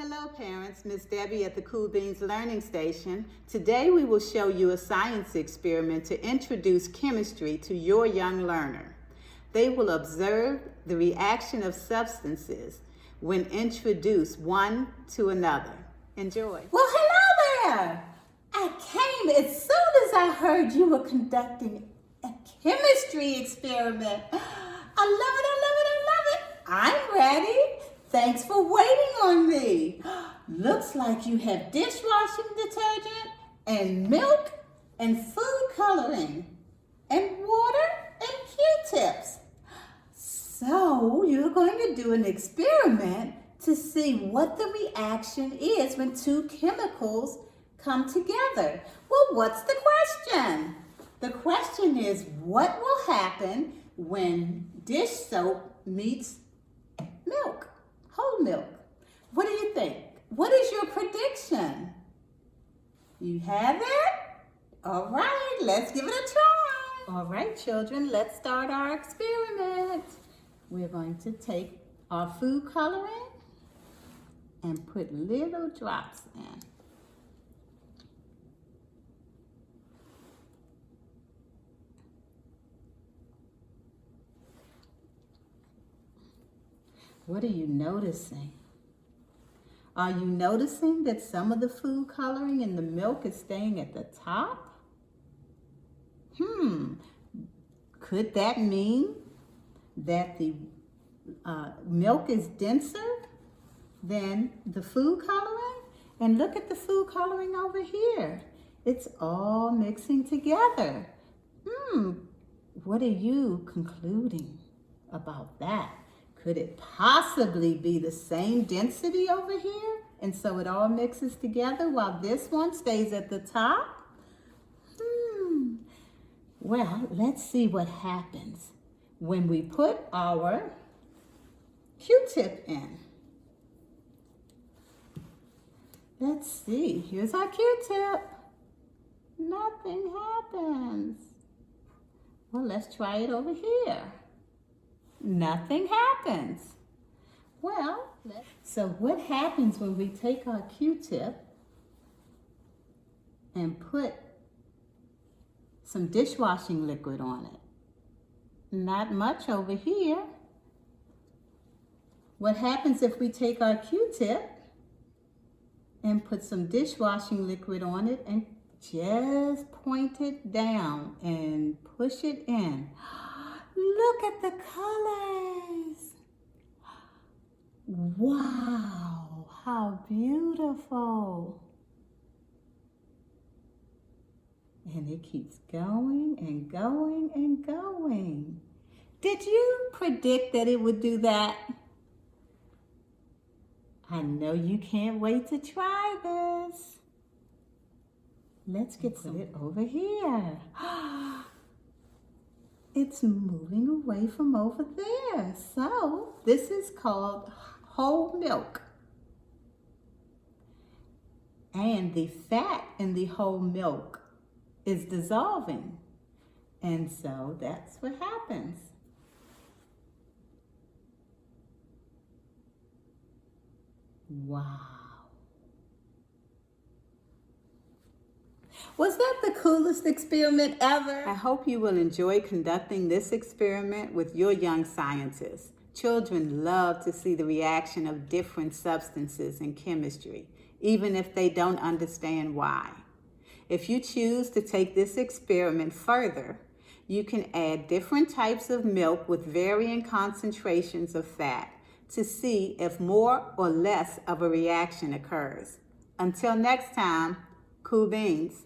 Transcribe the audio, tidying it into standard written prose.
Hello parents, Miss Debbie at the Cool Beans Learning Station. Today we will show you a science experiment to introduce chemistry to your young learner. They will observe the reaction of substances when introduced one to another. Enjoy. Well, hello there. I came as soon as I heard you were conducting a chemistry experiment. I love it, I love it, I love it. I'm ready. Thanks for waiting on me. Looks like you have dishwashing detergent and milk and food coloring and water and Q-tips. So you're going to do an experiment to see what the reaction is when two chemicals come together. Well, what's the question? The question is, what will happen when dish soap meets milk? Whole milk. What do you think? What is your prediction? You have it? All right, let's give it a try. All right, children, let's start our experiment. We're going to take our food coloring and put little drops in. What are you noticing? Are you noticing that some of the food coloring in the milk is staying at the top? Could that mean that the milk is denser than the food coloring? And look at the food coloring over here. It's all mixing together. What are you concluding about that? Could it possibly be the same density over here? And so it all mixes together while this one stays at the top? Well, let's see what happens when we put our Q-tip in. Let's see, here's our Q-tip. Nothing happens. Well, let's try it over here. Nothing happens. Well, so what happens when we take our Q-tip and put some dishwashing liquid on it? Not much over here. What happens if we take our Q-tip and put some dishwashing liquid on it and just point it down and push it in? Look at the colors. Wow, how beautiful. And it keeps going and going and going. Did you predict that it would do that? I know you can't wait to try this. Let's get it over here. It's moving away from over there. So this is called whole milk. And the fat in the whole milk is dissolving. And so that's what happens. Wow. Was that the coolest experiment ever? I hope you will enjoy conducting this experiment with your young scientists. Children love to see the reaction of different substances in chemistry, even if they don't understand why. If you choose to take this experiment further, you can add different types of milk with varying concentrations of fat to see if more or less of a reaction occurs. Until next time, Cool Beans.